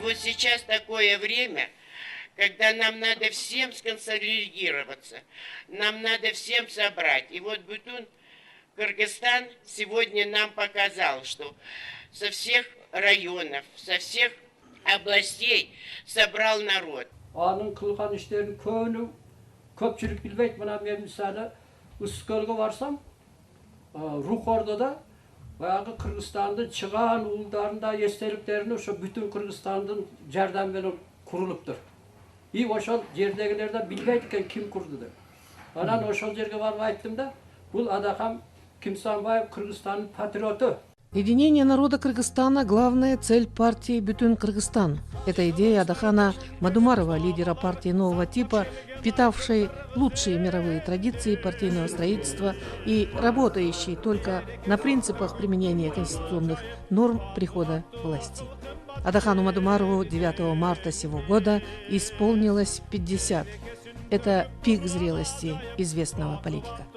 вот сейчас такое время, когда нам надо всем сконсолидироваться, нам надо всем собрать. И вот Бютун Кыргызстан сегодня нам показал, что со всех районов, со всех областей собрал народ. Анын кылган иштерин көпчүлүк билбейт. Мына мен мисалы Ысыкөлгө барсам, рух ордода баягы Кыргызстандын чыган уулдарында эстеликтерине ошо бүтүн Кыргызстандын жардамы менен курулуптур. И ошол жердегилерден билбейт экен ким курду деп. Анан ошол жерге барып айттым да, бул Адакам Кимсанбаев Кыргызстандын патриоту. Единение народа Кыргызстана – главная цель партии «Бютун Кыргызстан». Это идея Адахана Мадумарова, лидера партии нового типа, впитавшей лучшие мировые традиции партийного строительства и работающей только на принципах применения конституционных норм прихода к власти. Адахану Мадумарову 9 марта сего года исполнилось 50. Это пик зрелости известного политика.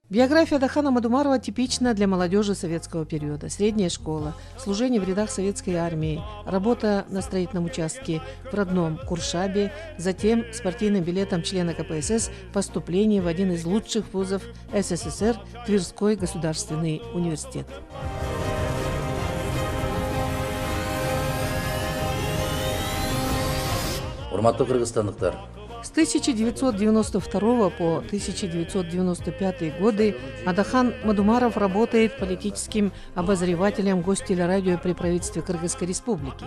Биография Адахана Мадумарова типична для молодежи советского периода. Средняя школа, служение в рядах советской армии, работа на строительном участке в родном Куршабе, затем с партийным билетом члена КПСС поступление в один из лучших вузов СССР – Тверской государственный университет. Урматтуу кыргызстандыктар. С 1992 по 1995 годы Адахан Мадумаров работает политическим обозревателем Гостелерадио при правительстве Кыргызской республики.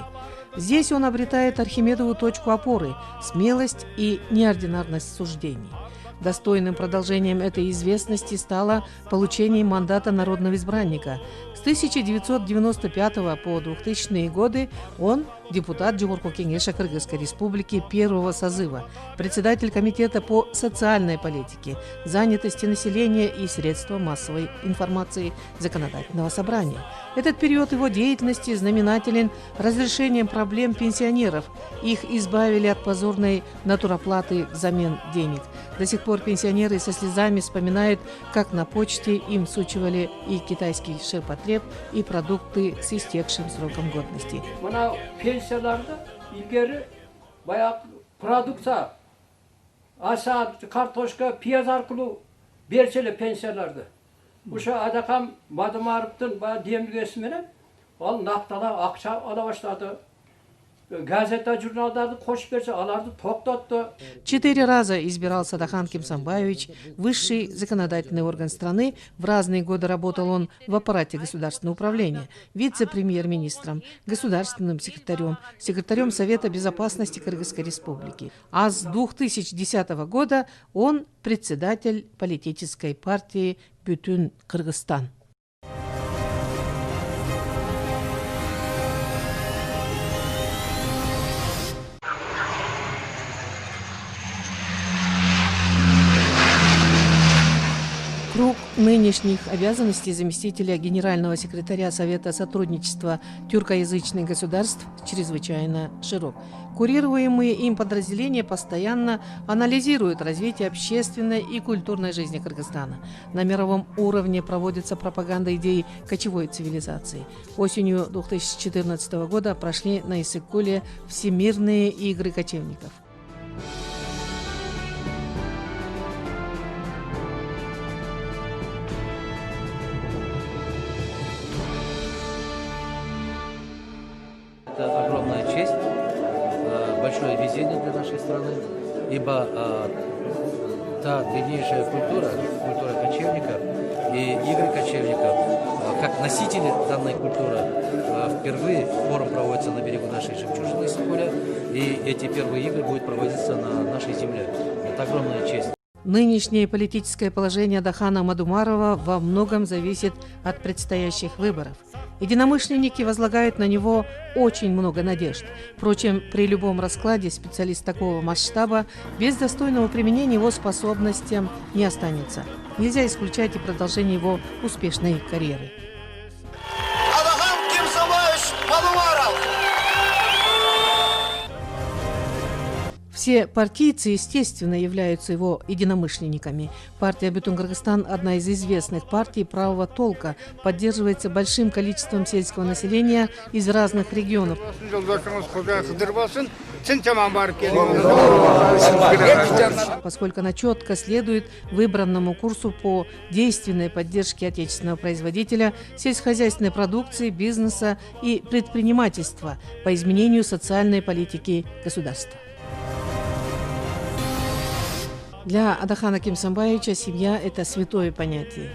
Здесь он обретает Архимедову точку опоры – смелость и неординарность суждений. Достойным продолжением этой известности стало получение мандата народного избранника. С 1995 по 2000 годы он депутат Жогорку Кеңеша Кыргызской республики первого созыва, председатель комитета по социальной политике, занятости населения и средства массовой информации законодательного собрания. Этот период его деятельности знаменателен разрешением проблем пенсионеров. Их избавили от позорной натуроплаты взамен денег. До сих пор пенсионеры со слезами вспоминают, как на почте им всучивали и китайский ширпотреб, и продукты с истекшим сроком годности. Пенсияларда илгери баягы продукция, аса, картошка, пияз аркылуу берчү эле пенсияларды. Ошо Адакам Мадумаровдун баягы демилгеси менен ал наптала акча ала баштады. Газета, журналдарды кошуп берсе, аларды токтотту. 4 раза избирался Адахан Кимсанбаевич, высший законодательный орган страны. В разные годы работал он в аппарате государственного управления, вице-премьер-министром, государственным секретарем, секретарем Совета безопасности Кыргызской республики. А с 2010 года он председатель политической партии «Бютун Кыргызстан». Круг нынешних обязанностей заместителя генерального секретаря Совета сотрудничества тюркоязычных государств чрезвычайно широк. Курируемые им подразделения постоянно анализируют развитие общественной и культурной жизни Кыргызстана. На мировом уровне проводится пропаганда идей кочевой цивилизации. Осенью 2014 года прошли на Иссык-Куле Всемирные игры кочевников. Это огромная честь, большое везение для нашей страны, ибо та древнейшая культура кочевников и игры кочевников, как носители данной культуры. Впервые форум проводится на берегу нашей жемчужины Иссык-Куля, и эти первые игры будут проводиться на нашей земле. Это огромная честь. Нынешнее политическое положение Адахана Мадумарова во многом зависит от предстоящих выборов. Единомышленники возлагают на него очень много надежд. Впрочем, при любом раскладе специалист такого масштаба без достойного применения его способностям не останется. Нельзя исключать и продолжение его успешной карьеры. Адахан Кимсомаевич Мадумаров! Все партийцы, естественно, являются его единомышленниками. Партия Бютун-Кыргызстан – одна из известных партий правого толка, поддерживается большим количеством сельского населения из разных регионов. Поскольку она четко следует выбранному курсу по действенной поддержке отечественного производителя, сельскохозяйственной продукции, бизнеса и предпринимательства по изменению социальной политики государства. Для Адахана Кимсомбаевича семья – это святое понятие.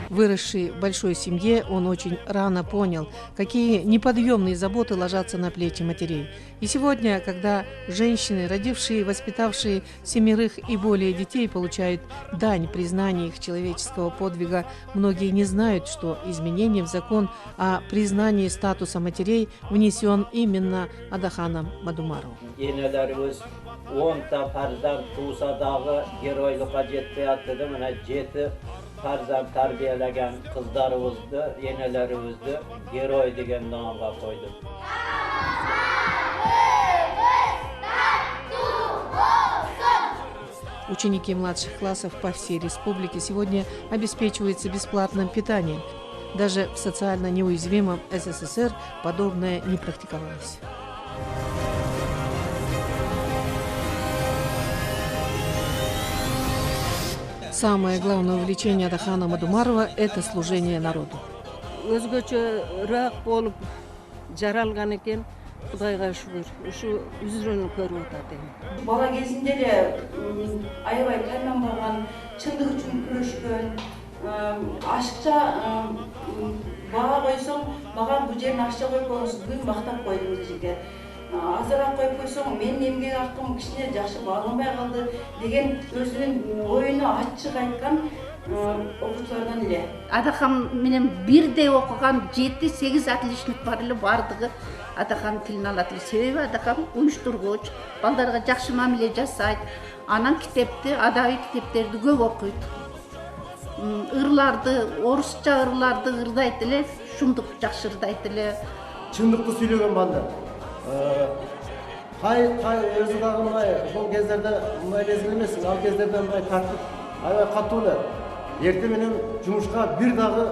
Выросший в большой семье, он очень рано понял, какие неподъемные заботы ложатся на плечи матерей. И сегодня, когда женщины, родившие и воспитавшие 7 и более детей, получают дань признания их человеческого подвига, многие не знают, что изменение в закон о признании статуса матерей внесен именно Адаханом Мадумаровым. Farzand tarbiyalagan qizlarimizni, enalarimizni geroy degan nomga qo'ydim. Ученики младших классов по всей республике сегодня обеспечиваются бесплатным питанием. Даже в социально неуязвимом СССР подобное не практиковалось. Самое главное увлечение Адахана Мадумарова – это служение народу. Өзгөчөрөөк болуп жаралган экен, Кудайга шүгүр, ушу үзүрөнү көрүп атат. Бала кезинде эле аябай тайманбаган, чындык үчүн күрөшкөн, ашыкча бага койсоң, мага бул жерин акча койбоңуз, бүгүн мактап койдум дешеке. Азыраак коюп койсоң, менин эмгек акым кичине жакшы багылбай калды деген өзүнүн оюну ачык айткан окуучулардан эле. Адахан менен бирдей окуган 7-8 отличник бар эле, бардыгы Адахан тилин алат эле. Себеби Адахан уюштургуч, балдарга жакшы мамиле жасайт. Анан китепти, адабий китептерди көп окуйт. Ырларды, орусча ырларды ырдайт эле, шумдук жакшы ырдайт эле. Чындыкты сүйлөгөн балдар. Кай өзү дагы мындай ошол кездерде мындай мезгил эмес, ал кездерде мындай тартып, аябай катуу эле. Эртең менен жумушка бир дагы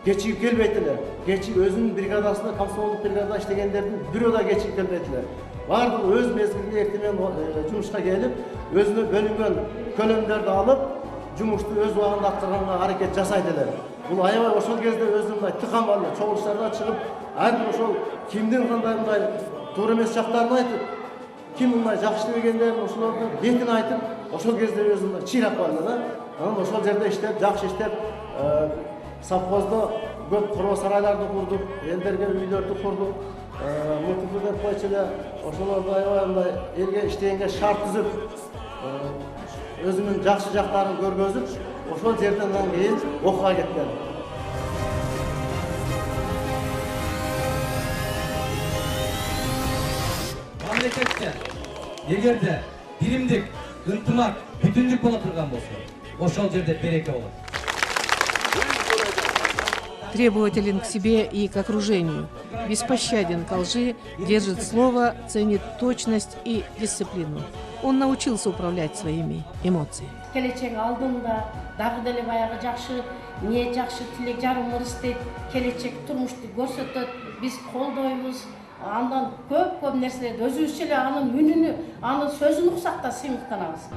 кечигип келбейт эле. Өзүнүн бригадасында, комсомолдук бригада иштегендердин бирөө да кечигип келбейт эле. Бардыгы өз мезгилинде эртең менен жумушка келип, өзүнө бөлүнгөн көлөмдөрдү алып, жумушту өз убагында аткарганга аракет жасайт эле. Бул аябай ошол кезде өзүнүн мындай тыкан бар эле, чогулуштарга чыгып, ар бир ошол кимдин кандай мындай туура эмес жактарын айтып, ким мындай жакшы дегендерин ошолордун бетин айтып, ошол кезде өзүнүн чыйрак бар эле да. Анан ошол жерде иштеп, жакшы иштеп, совхоздо көп куроо сарайларды курдук, элдерге үйлөрдү курдук. Мутуфу деп койчу эле, ошолорду аябай мындай элге иштегенге шарт түзүп, өзүнүн жакшы жактарын көргөзүп, ошол жерден кийин окууга кеткен. Мамлекетте эгерде биримдик, ынтымак, бүтүндүк боло турган болсо, ошол жерде береке болот. Требователен к себе и к окружению, беспощаден к лжи, держит слово, ценит точность и дисциплину. Он научился управлять своими эмоциями. Келечек алдында дагы деле баягы жакшы ниет, жакшы тилек жарымыр иштейт, келечек турмушту көрсөтөт, биз колдойбуз. Андан көп нерселерди өзүбүзчө эле анын үнүнү, анын сөзүн уксак да сыймыктанабыз.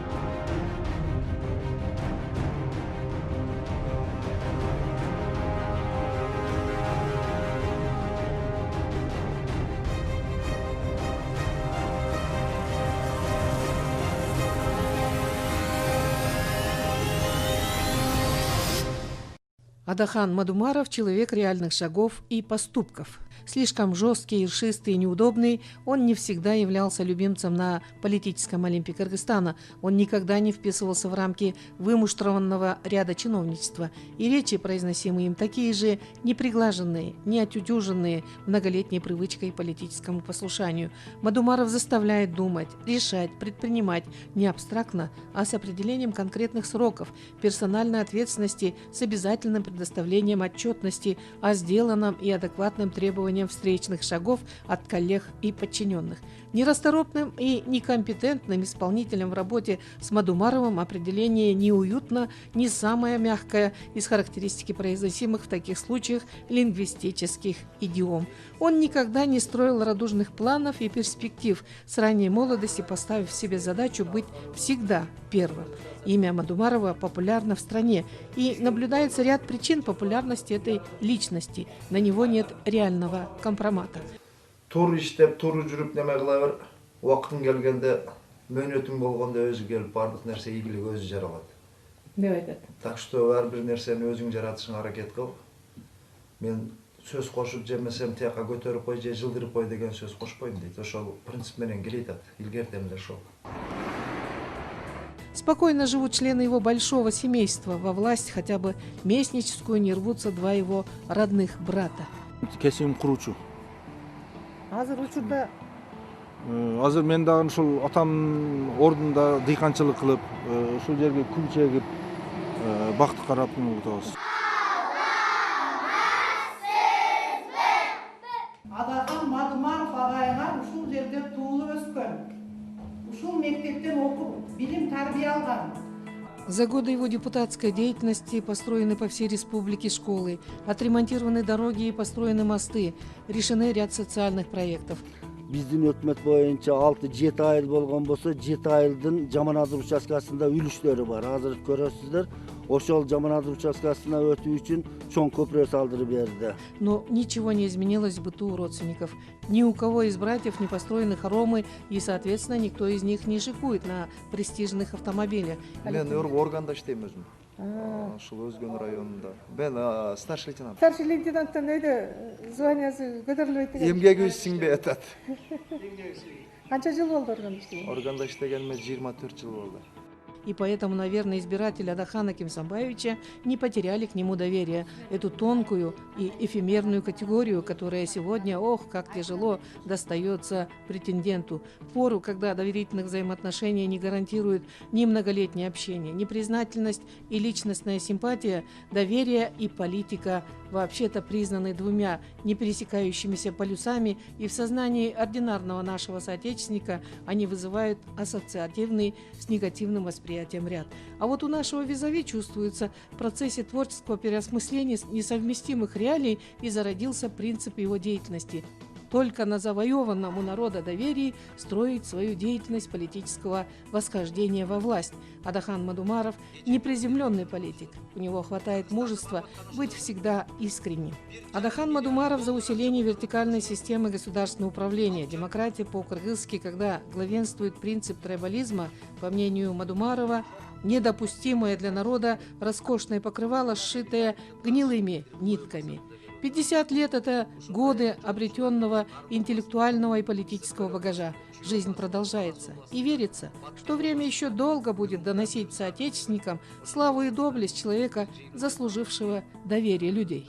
Адахан Мадумаров – человек реальных шагов и поступков. Слишком жесткий, ершистый и неудобный, он не всегда являлся любимцем на политическом Олимпе Кыргызстана. Он никогда не вписывался в рамки вымуштрованного ряда чиновничества. И речи, произносимые им, такие же неприглаженные, неотютюженные многолетней привычкой к политическому послушанию. Мадумаров заставляет думать, решать, предпринимать не абстрактно, а с определением конкретных сроков, персональной ответственности, с обязательным предоставлением отчетности о сделанном и адекватным требованиям встречных шагов от коллег и подчиненных. Нерасторопным и некомпетентным исполнителем в работе с Мадумаровым определение неуютно, не самое мягкое из характеристики произносимых в таких случаях лингвистических идиом. Он никогда не строил радужных планов и перспектив, с ранней молодости поставив себе задачу быть всегда первым. Имя Мадумарова популярно в стране, и наблюдается ряд причин популярности этой личности. На него нет реального компромата. Тур иштеп, тур жүрүп неме кыла бер. Убакытың келгенде, мөөнөтүң болгондо өзү келип бардык нерсе ийгилик өзү жаралат. Деп айтат. Так что ар бир нерсени өзүң жаратышыңа аракет кыл. Мен сөз кошуп жемесем тияка көтөрүп кой же жылдырып кой деген сөз кошпойм дейт. Ошол принцип менен келет, илгертем эле ошол. Спокойно живут члены его большого семейства. Во власть хотя бы местническую не рвутся два его родных брата. Кесим куручу. Азыр учурда Азыр мен дагы ушул атам ордунда дыйканчылык кылып, ушул жерге күл чегип, бакыт карап отурабыз. Адахан Мадумаров агайга ушул жерде туулуп өскөн. Ушул мектептен окуп, билим тарбия алган. За годы его депутатской деятельности построены по всей республике школы, отремонтированы дороги и построены мосты, решены ряд социальных проектов. Биздин өкмөт боюнча 6-7 айыл болгон болсо, 7 айылдын Жаманадыр участкасында үлүштөрү бар. Азыр көрөсүздөр, ошол Жаманадыр участкасына өтүү үчүн чоң көпүрө салдырып берди. Но ничего не изменилось в быту родственников. Ни у кого из братьев не построены хоромы, и, соответственно, никто из них не шикует на престижных автомобилях. Мен органда иштейм өзүм. Ушул Өзгөн районунда. Мен старший лейтенант. Старший лейтенанттан өйдө званиясы көтөрүлбөйт деген. Эмгеги сиңбей атат. Канча жыл болду органда иштегенине? Органда иштегениме 24 жыл болду. И поэтому, наверное, избиратели Адахана Кимсанбаевича не потеряли к нему доверия. Эту тонкую и эфемерную категорию, которая сегодня, как тяжело достается претенденту. В пору, когда доверительных взаимоотношений не гарантирует ни многолетнее общение, ни признательность и личностная симпатия, доверие и политика вообще-то признаны двумя не пересекающимися полюсами, и в сознании ординарного нашего соотечественника они вызывают ассоциативный с негативным восприятием ряд. А вот у нашего визави чувствуется в процессе творческого переосмысления несовместимых реалий и зародился принцип его деятельности. Только на завоеванном у народа доверии строить свою деятельность политического восхождения во власть. Адахан Мадумаров – неприземленный политик. У него хватает мужества быть всегда искренним. Адахан Мадумаров за усиление вертикальной системы государственного управления. Демократия по-кыргызски, когда главенствует принцип трайбализма, по мнению Мадумарова, недопустимое для народа роскошное покрывало, сшитое гнилыми нитками. 50 лет – это годы обретенного интеллектуального и политического багажа. Жизнь продолжается. И верится, что время еще долго будет доносить соотечественникам славу и доблесть человека, заслужившего доверие людей.